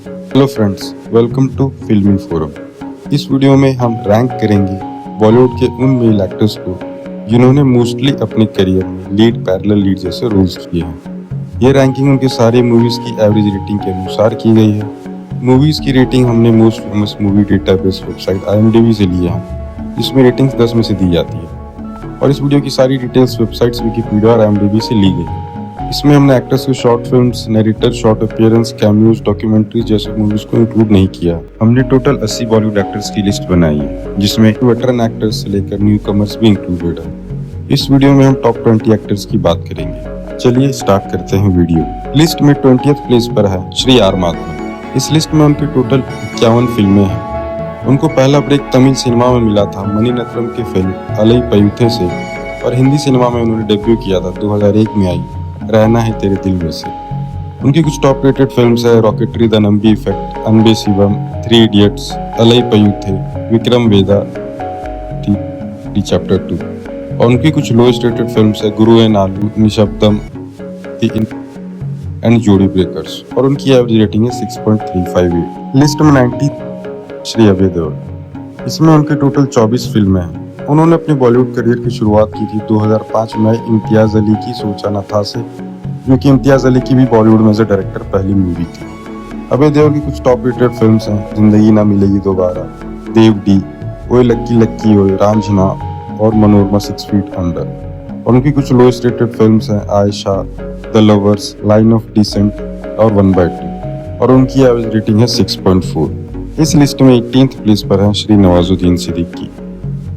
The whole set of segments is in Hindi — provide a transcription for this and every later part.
हेलो फ्रेंड्स, वेलकम टू फिल्मी फोरम। इस वीडियो में हम रैंक करेंगे बॉलीवुड के उन मेल एक्टर्स को जिन्होंने मोस्टली अपने करियर में लीड, पैरेलल लीड जैसे रोल्स किए हैं। ये रैंकिंग उनके सारे मूवीज की एवरेज रेटिंग के अनुसार की गई है। मूवीज की रेटिंग हमने most famous movie database website IMDb से लिए हैं, जिसमें रेटिंग्स 10 में से दी जाती है। और इस वीडियो की सारी डिटेल्स वेबसाइट्स विकिपीडिया और IMDb से ली गई है। इसमें हमने एक्टर्स के short films, narrator, short appearance, cameos, documentaries जैसे मूवीज को इंक्लूड नहीं किया। हमने टोटल 80 बॉलीवुड एक्टर्स की लिस्ट बनाई है, जिसमें वेटरन एक्टर्स से लेकर न्यू कमर्स भी इंक्लूडेड है। इस वीडियो में हम टॉप 20 एक्टर्स की बात करेंगे। चलिए स्टार्ट करते हैं वीडियो। लिस्ट में 20th प्लेस पर है श्री आर माधवन। इस लिस्ट में उनकी टोटल 51 फिल्में हैं। उनको पहला ब्रेक तमिल सिनेमा में मिला था मणिरत्नम की फिल्म अलई पयुथे से, और हिंदी सिनेमा में उन्होंने डेब्यू किया था 2001 में आई रहना है तेरे दिल में से। उनकी कुछ टॉप रेटेड फिल्म्स है rocketry, the Nambi effect, Anbe Sivam, 3 idiots, Alai Payuthey, Vikram Vedha, टी चैप्टर 2। और उनकी कुछ लोएस्ट रेटेड फिल्म्स है गुरु एन आलू, निशब्दम एंड जोड़ी ब्रेकर्स, और उनकी एवरेज रेटिंग है 6.358। लिस्ट में 90 श्री अभय देओल। इसमें उनके टोटल 24 फिल्में हैं। उन्होंने अपने बॉलीवुड करियर की शुरुआत की थी 2005 में इम्तियाज अली की सोचा न था से, जो कि इम्तियाज अली की भी बॉलीवुड में एज डायरेक्टर पहली मूवी थी। अभय देओल की कुछ टॉप रेटेड फिल्म्स हैं जिंदगी ना मिलेगी दोबारा, देवडी, ओए लक्की लक्की ओए, रांझना और मनोरमा 6 फीट अंडर। और उनकी कुछ लोएस्ट रेटेड फिल्म्स हैं Aisha, the lovers, line of descent और 1/2, और उनकी एवरेज रेटिंग है 6.4। इस लिस्ट में 18th प्लेस पर है श्री नवाजुद्दीन सिद्दीकी।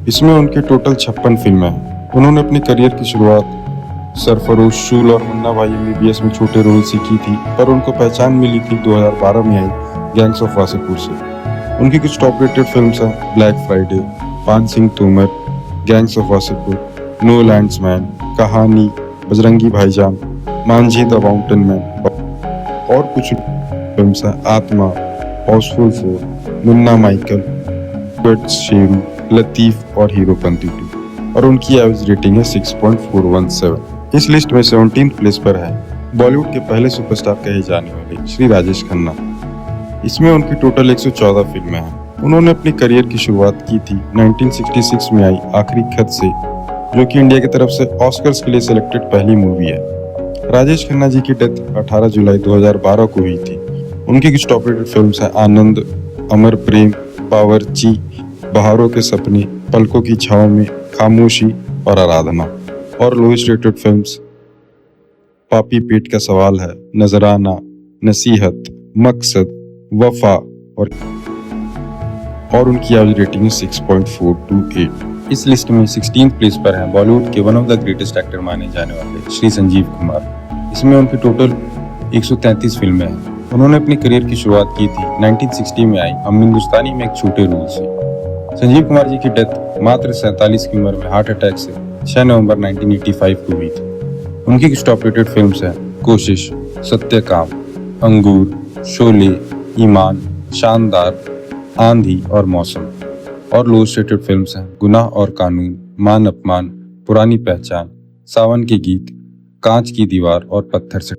इसमें उनके टोटल 56 फिल्में हैं। उन्होंने अपने करियर की शुरुआत सरफरोश, शूल और मुन्ना भाई MBBS में छोटे रोल से की थी, पर उनको पहचान मिली थी 2012 में आई गैंग्स ऑफ वासेपुर से। उनकी कुछ टॉप रेटेड फिल्म्स हैं black Friday, Paan Singh Tomar, gangs of Wasseypur, no landsman, Kahaani, Bajrangi भाईजान, मांझी द माउंटेन मैन, और कुछ फिल्म्स हैं आत्मा, हाउसफुल 4, मुन्ना माइकल, शेरू, लतीफ और हीरोपंती 2, और उनकी एवरेज रेटिंग है 6.417। इस लिस्ट में 17th प्लेस पर है बॉलीवुड के पहले सुपरस्टार कहे जाने वाले श्री राजेश खन्ना। इसमें उनकी टोटल 114 फिल्में हैं। उन्होंने अपनी करियर की शुरुआत की थी 1966 में आई आखिरी खत से, जो कि इंडिया की तरफ से ऑस्कर्स के लिए सिलेक्टेड पहली मूवी है। राजेश खन्ना जी की डेथ 18 जुलाई 2012 को हुई थी। उनकी कुछ टॉप रेटेड फिल्म्स हैं आनंद, अमर प्रेम, बावर्ची, बहारों के सपने, पलकों की छांव में, खामोशी और आराधना। और लोएस्ट रेटेड फिल्म्स पापी पेट का सवाल है, नजराना, नसीहत, मकसद, वफा, और उनकी एवरेज रेटिंग है 6.428। इस लिस्ट में 16th प्लेस पर है बॉलीवुड के one of the greatest actor माने जाने वाले श्री संजीव कुमार। इसमें उनकी टोटल 133 फिल्में हैं। उन्होंने अपनी करियर की शुरुआत की थी 1960 में आई हम हिंदुस्तानी में एक छोटे रोल से। संजीव कुमार जी की डेथ मात्र 47 की उम्र में हार्ट अटैक से 6 नवंबर 1985 को हुई थी। उनकी कुछ टॉप रेटेड फिल्म्स हैं कोशिश, सत्यकाम, अंगूर, शोले, ईमान, शानदार, आंधी और मौसम। और लोएस्ट रेटेड फिल्म्स हैं गुनाह और कानून, मान अपमान, पुरानी पहचान, सावन के गीत, कांच की दीवार और पत्थर से।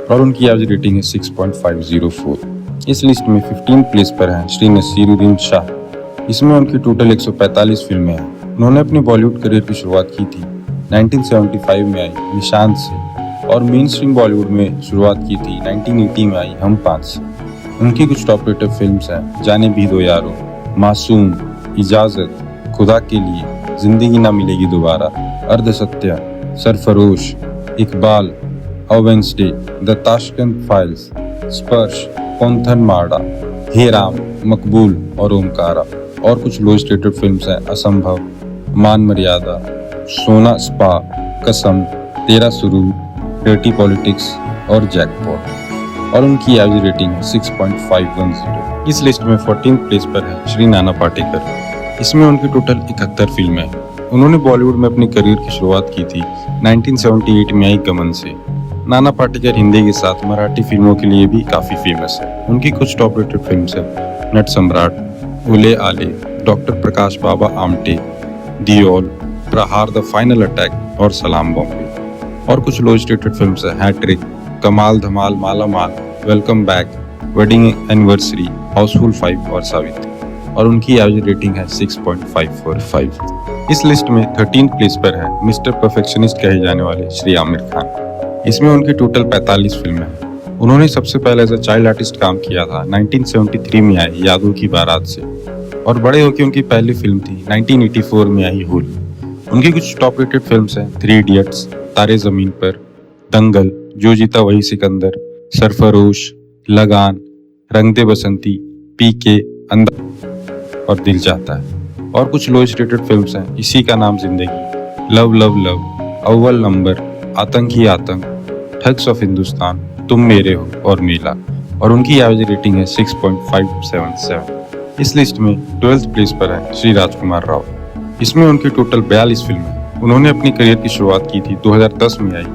और उनकी एवरेज रेटिंग है 6.504। इस लिस्ट में 15th प्लेस पर है श्री नसीरुद्दीन शाह। इसमें उनकी टोटल 145 फिल्में हैं। उन्होंने अपने बॉलीवुड करियर की शुरुआत की थी 1975 में आई निशांत से, और मेन स्ट्रीम बॉलीवुड में शुरुआत की थी 1980 में आई हम 5 से। उनकी कुछ टॉप रेटेड फिल्म्स हैं जाने भी दो यारो, मासूम, इजाजत, खुदा के लिए, जिंदगी ना मिलेगी दोबारा, अर्ध सत्य, सरफरोश, इकबाल, अ वेंसडे, द ताशकंद फाइल्स, स्पर्श, पोंथन मार्डा, हे राम, मकबूल और ओमकारा। और कुछ लोएस्ट रेटेड फिल्म्स हैं असंभव, मान मर्यादा, सोना स्पा, कसम, तेरा सुरूर, डर्टी पॉलिटिक्स और जैकपॉट। और उनकी एवरेज रेटिंग है 6.510। इस लिस्ट में 14th प्लेस पर है श्री नाना पाटेकर। इसमें उनकी टोटल 71 फिल्में हैं। उन्होंने बॉलीवुड में अपनी करियर की शुरुआत की थी 1978 में आई गमन से। नाना पाटेकर हिंदी के साथ मराठी फिल्मों के लिए भी काफी फेमस है। उनकी कुछ टॉप रेटेड फिल्म्स हैं नट सम्राट, उले आले, doctor Prakash Baba Amte, Deol, Prahaar the final attack और सलाम बॉम्बे। और कुछ लोएस्ट रेटेड फिल्म्स हैं hat trick, Kamaal Dhamaal Malamaal, welcome back, wedding anniversary, housefull 5 और सावित्री। और उनकी एवरेज रेटिंग है 6.545। इस लिस्ट में 13th प्लेस पर है मिस्टर परफेक्शनिस्ट कहे जाने वाले श्री आमिर खान। इसमें उनकी टोटल 45 फिल्में हैं। उन्होंने सबसे पहले एज अ चाइल्ड आर्टिस्ट काम किया था 1973 में आई यादों की बारात से, और बड़े होकर उनकी पहली फिल्म थी 1984 में आई होली। उनकी कुछ टॉप रेटेड फिल्म्स हैं 3 इडियट्स, तारे जमीन पर, दंगल, जो जीता वही सिकंदर, सरफरोश, लगान, रंग दे बसंती, पीके, अंदर और दिल चाहता है। और कुछ लोएस्ट रेटेड फिल्म्स हैं इसी का नाम जिंदगी, लव लव लव, अव्वल नंबर, आतंक ही आतंक, ठग्स ऑफ हिंदुस्तान, तुम मेरे हो और मेला। और उनकी एवरेज रेटिंग है 6.577। इस लिस्ट में 12th प्लेस पर है श्री राजकुमार राव। इसमें उनकी टोटल 42 फिल्में। उन्होंने अपनी करियर की शुरुआत की थी 2010 में आई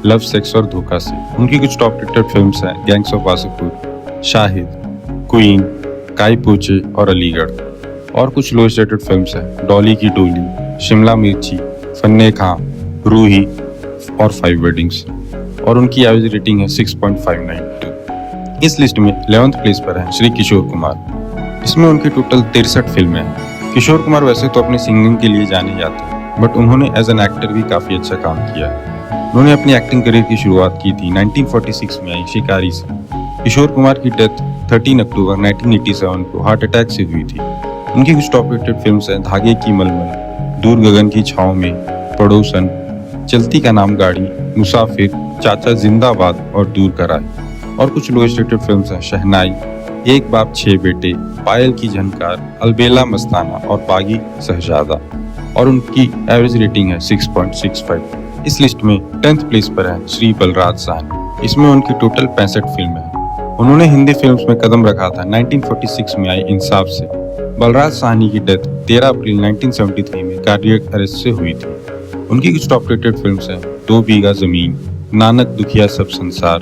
लव, सेक्स और धोखा से। उनकी कुछ टॉप रेटेड फिल्म्स हैं gangs of Wasseypur, Shahid, queen, काई पोचे और अलीगढ़। और कुछ लोएस्ट रेटेड फिल्म्स हैं डॉली की डोली, शिमला मिर्ची, फन्ने खां, रूही और 5 वेडिंग्स। और उनकी एवरेज रेटिंग है 6.592। इस लिस्ट में 11th प्लेस पर है श्री किशोर कुमार। इसमें उनकी टोटल 63 फिल्में हैं। किशोर कुमार वैसे तो अपने सिंगिंग के लिए जाने जाते हैं, बट उन्होंने एज एन एक्टर भी काफ़ी अच्छा काम किया है। उन्होंने अपनी एक्टिंग करियर की शुरुआत की थी 1946 में आई शिकारी से। किशोर कुमार की डेथ 13 अक्टूबर 1987 को हार्ट अटैक से हुई थी। उनकी कुछ टॉप रेटेड फिल्म्स हैं धागे की मलमल, दूर गगन की छाँव में, पड़ोसन, चलती का नाम गाड़ी, मुसाफिर, चाचा जिंदाबाद और दूर कराई। और कुछ लोएस्ट रेटेड फिल्म्स हैं शहनाई, एक बाप 6 बेटे, पायल की झनकार, अलबेला मस्ताना और बागी शहजादा। और उनकी एवरेज रेटिंग है 6.65। इस लिस्ट में 10th प्लेस पर है श्री बलराज साहनी। इसमें उनकी टोटल 65 फिल्में हैं। उन्होंने हिंदी फिल्म्स में कदम रखा था 1946 में आई इंसाफ से। बलराज साहनी की डेथ 13 अप्रैल 1973 में कार्डियक अरेस्ट से हुई थी। उनकी कुछ टॉप रेटेड फिल्म्स हैं 2 बीघा जमीन, नानक दुखिया सब संसार,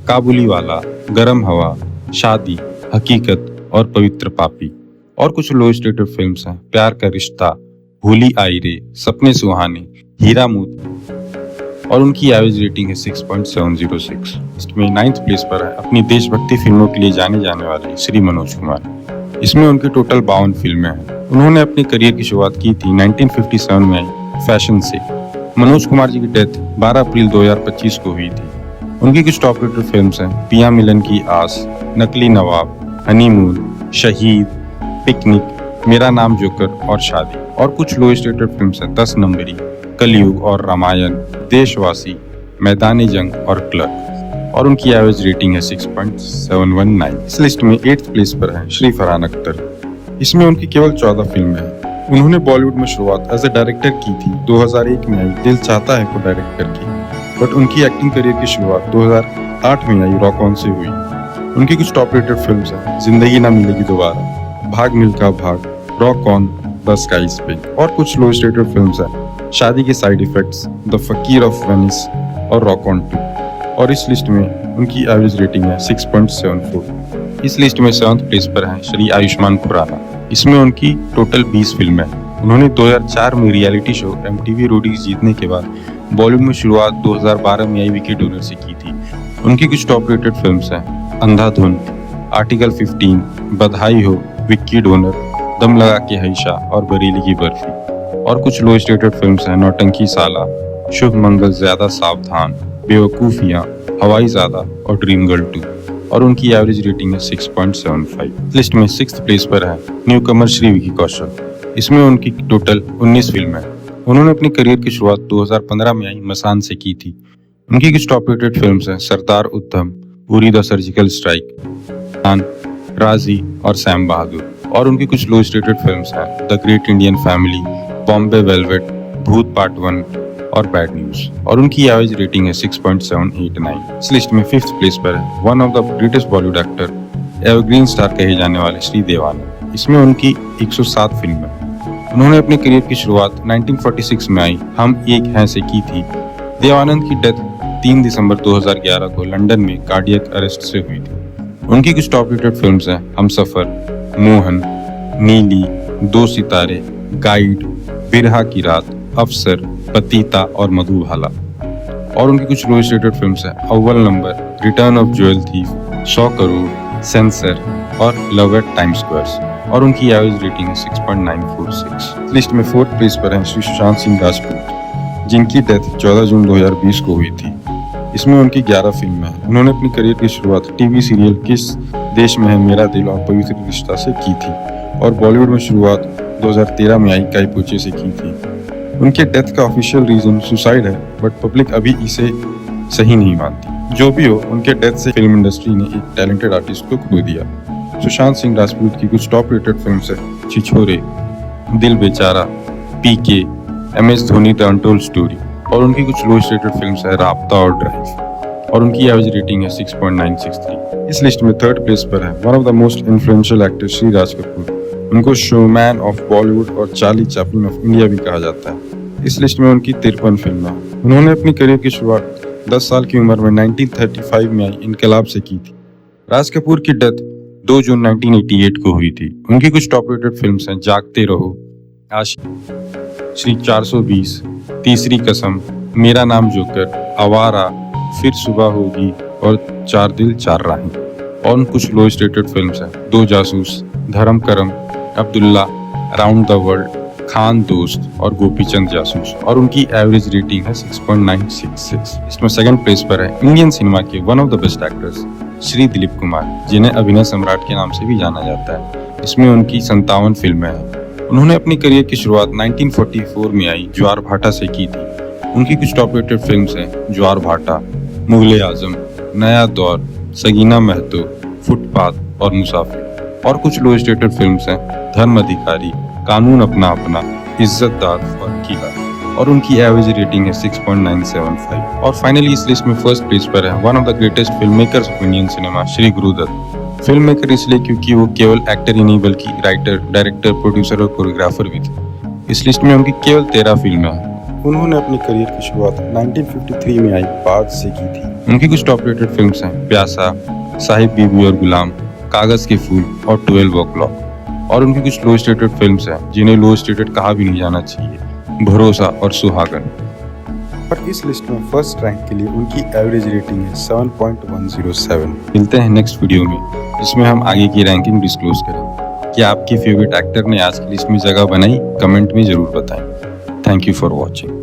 काबुली वाला, गरम हवा, शादी, हकीकत और पवित्र पापी। और कुछ लोएस्ट रेटेड फिल्म्स हैं प्यार का रिश्ता, होली आई रे, सपने सुहाने, हीरा मोती। और उनकी एवरेज रेटिंग है 6.706। इसमें 9th प्लेस पर है अपनी देशभक्ति फिल्मों के लिए जाने जाने वाले श्री मनोज कुमार। इसमें उनकी टोटल 52 फिल्में हैं। उन्होंने अपनी करियर की शुरुआत की थी 1957 में आई फैशन से। मनोज कुमार जी की डेथ 12 अप्रैल 2025 को हुई थी। उनकी कुछ टॉप रेटेड फिल्म्स हैं पिया मिलन की आस, नकली नवाब, हनीमून, शहीद, पिकनिक, मेरा नाम जोकर और शादी। और कुछ लोएस्ट रेटेड फिल्म्स हैं 10 नंबरी, कलयुग और रामायण, देशवासी, मैदानी जंग और क्लर्क। और उनकी एवरेज रेटिंग है 6.719। इस लिस्ट में 8th प्लेस पर है श्री फरहान अख्तर। इसमें उनकी केवल 14 फिल्में हैं। उन्होंने बॉलीवुड में शुरुआत एज ए डायरेक्टर की थी 2001 में आई दिल चाहता है को डायरेक्ट करके, बट उनकी एक्टिंग करियर की शुरुआत 2008 में आई रॉक ऑन से हुई। उनकी कुछ टॉप रेटेड फिल्म्स हैं जिंदगी ना मिलेगी दोबारा, भाग मिल्खा भाग, rock on, the sky is pink. और कुछ लोएस्ट रेटेड फिल्म्स हैं शादी के साइड इफेक्ट्स, द फकीर ऑफ वेनिस और रॉक ऑन 2। और इस लिस्ट में उनकी एवरेज रेटिंग है 6.74। इस लिस्ट में 7th प्लेस पर है श्री आयुष्मान खुराना। इसमें उनकी टोटल 20 फिल्में हैं। उन्होंने 2004 में रियलिटी शो MTV रोडीज जीतने के बाद बॉलीवुड में शुरुआत 2012 में आई विकी डोनर से की थी। उनकी कुछ टॉप रेटेड फिल्म्स हैं अंधाधुन, आर्टिकल 15, बधाई हो, विक्की डोनर, दम लगा के हैशा और बरेली की बर्फी। और कुछ लोएस्ट रेटेड फिल्म्स हैं नौटंकी साला, शुभ मंगल, ज्यादा सावधान, बेवकूफियां, हवाई ज़्यादा और ड्रीम गर्ल 2। और उनकी एवरेज रेटिंग है 6.75। लिस्ट में 6th प्लेस पर है न्यू कमर श्री विकी कौशल। इसमें उनकी टोटल 19 फिल्में हैं। उन्होंने अपनी करियर की शुरुआत 2015 में आई मसान से की थी। उनकी कुछ टॉप रेटेड फिल्म्स हैं सरदार उद्धम, उरी द सर्जिकल स्ट्राइक, राजी और सैम बहादुर। और उनकी कुछ लोएस्ट रेटेड फिल्म्स हैं the great Indian family, Bombay velvet, भूत पार्ट 1 और बैड न्यूज। और उनकी एवरेज रेटिंग है 6.789। इस लिस्ट में 5th प्लेस पर है one of the greatest Bollywood actor, evergreen star कहे जाने वाले श्री देवानंद। इसमें उनकी 107 फिल्में। उन्होंने अपने करियर की शुरुआत 1946 में आई हम एक हैं से की थी। देवानंद की डेथ 3 दिसंबर 2011 को लंदन में कार्डियक अरेस्ट से हुई थी। उनकी कुछ टॉप रेटेड फिल्म्स हैं हमसफर, मोहन, नीली, 2 सितारे, गाइड, बिरहा की रात, अफसर, पतीता और मधुबाला। और उनकी कुछ लोएस्ट रेटेड फिल्म्स हैं अव्वल number, return of jewel thief, 100 crore, sensor और लव एट टाइम स्क्वायर्स और उनकी एवरेज रेटिंग है 6.946। लिस्ट में 4th प्लेस पर हैं श्री सुशांत सिंह राजपूत, जिनकी डेथ 14 जून 2020 को हुई थी। इसमें उनकी 11 फिल्में हैं। उन्होंने अपनी करियर की शुरुआत टीवी सीरियल किस देश में है मेरा दिल और पवित्र रिश्ता से की थी और बॉलीवुड में शुरुआत 2013 में आई काई पोचे से की थी। उनके डेथ का ऑफिशियल रीजन सुसाइड है, बट पब्लिक अभी इसे सही नहीं मानती। जो भी हो, उनके डेथ से फिल्म इंडस्ट्री ने एक टैलेंटेड आर्टिस्ट को खो दिया। सुशांत सिंह राजपूत की कुछ टॉप रेटेड फिल्म्स है छिछोरे, दिल बेचारा, पीके, MS Dhoni the untold story और उनकी कुछ लोएस्ट रेटेड फिल्म्स है राब्ता और ड्राइव और उनकी एवरेज रेटिंग है 6.963। इस लिस्ट में 3rd प्लेस पर है one of the most influential actor Shri Raj Kapoor. उनको शोमैन ऑफ बॉलीवुड और चार्ली चैपलिन ऑफ इंडिया भी कहा जाता है। इस लिस्ट में उनकी 53 फिल्में हैं। उन्होंने अपनी करियर की शुरुआत 10 साल की उम्र में 1935 में आई इनकलाब से की थी। राज कपूर की डेथ 2 जून 1988 को हुई थी। उनकी कुछ टॉप रेटेड फिल्म्स हैं जागते रहो, आशिक, श्री 420, तीसरी कसम, मेरा नाम जोकर, आवारा, फिर सुबह होगी और 4 दिल 4 राहें और कुछ लोएस्ट रेटेड फिल्म्स हैं दो जासूस, धर्म करम, Abdullah, around the world, Khan दोस्त और गोपीचंद जासूस और उनकी एवरेज रेटिंग है 6.966। इसमें 2nd प्लेस पर है इंडियन सिनेमा के one of the best actors Shri Dilip Kumar, जिन्हें अभिनय सम्राट के नाम से भी जाना जाता है। इसमें उनकी 57 फिल्में हैं। उन्होंने अपनी करियर की शुरुआत 1944 में आई ज्वार भाटा से की थी। उनकी कुछ टॉप रेटेड फिल्म्स हैं ज्वार भाटा, मुगले आजम, नया दौर, सगीना महतो, फुटपाथ और मुसाफिर और कुछ लोएस्ट रेटेड फिल्म्स हैं धर्म अधिकारी, कानून अपना अपना, इज्जतदार और किला और उनकी एवरेज रेटिंग है 6.975। और फाइनली इस लिस्ट में 1st प्लेस पर है one of the greatest film makers of Indian cinema Shri Guru Dutt. Film maker इसलिए क्योंकि वो केवल एक्टर ही नहीं बल्कि राइटर, डायरेक्टर, प्रोड्यूसर और कोरियोग्राफर भी थे। इस लिस्ट में उनकी केवल 13 फिल्में हैं। उन्होंने अपनी करियर की शुरुआत 1953 में आई बाग से की थी। उनकी कुछ टॉप रेटेड फिल्म्स हैं प्यासा, साहिब बीबी और गुलाम, कागज के फूल और 12 ओ क्लॉक और उनकी कुछ लोएस्ट रेटेड फिल्म्स हैं जिन्हें लोएस्ट रेटेड कहा भी नहीं जाना चाहिए, भरोसा और सुहागन। और इस लिस्ट में 1st रैंक के लिए उनकी एवरेज रेटिंग है 7.107। मिलते हैं नेक्स्ट वीडियो में जिसमें हम आगे की रैंकिंग डिस्क्लोज करें। क्या आपके फेवरेट एक्टर ने आज की लिस्ट में जगह बनाई? कमेंट में जरूर बताएं। Thank you for watching.